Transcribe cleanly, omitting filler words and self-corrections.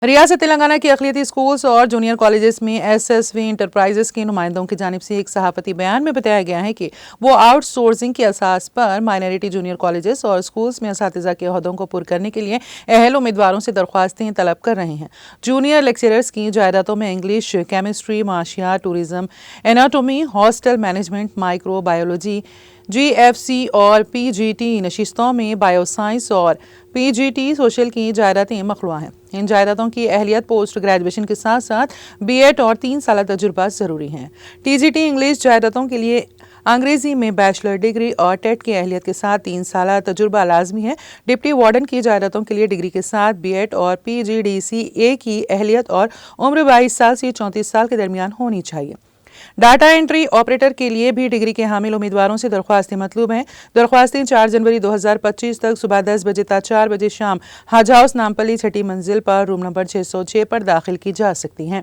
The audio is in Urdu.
ریاست تلنگانہ کی اقلیتی اسکولز اور جونیئر کالجز میں ایس ایس وی انٹرپرائزز کے نمائندوں کی جانب سے ایک صحافتی بیان میں بتایا گیا ہے کہ وہ آؤٹ سورسنگ کی اساس پر مائنارٹی جونیئر کالجز اور اسکولز میں اساتذہ کے عہدوں کو پر کرنے کے لیے اہل امیدواروں سے درخواستیں طلب کر رہے ہیں۔ جونیئر لیکچررز کی جائیدادوں میں انگلش، کیمسٹری، معاشیات، tourism, anatomy, hostel management, microbiology, G F C اور پی جی ٹی نشستوں میں بایو سائنس اور پی جی ٹی سوشل کی جائیدادیں مخلوع ہیں۔ ان جائیدادوں کی اہلیت پوسٹ گریجویشن کے ساتھ ساتھ بی ایڈ اور 3 سالہ تجربہ ضروری ہیں۔ ٹی جی ٹی انگلش جائیدادوں کے لیے انگریزی میں بیچلر ڈگری اور ٹیٹ کی اہلیت کے ساتھ 3 سالہ تجربہ لازمی ہے۔ ڈپٹی وارڈن کی جائیدادوں کے لیے ڈگری کے ساتھ بی ایڈ اور پی جی ڈی سی اے کی اہلیت اور عمر 22 سال سے 34 سال کے درمیان ہونی چاہیے۔ ڈاٹا انٹری آپریٹر کے لیے بھی ڈگری کے حامل امیدواروں سے درخواستیں مطلوب ہیں۔ درخواستیں 4 جنوری 2025 تک صبح 10 بجے تا 4 بجے شام حج ہاؤس نامپلی 6 منزل پر روم نمبر 606 پر داخل کی جا سکتی ہیں۔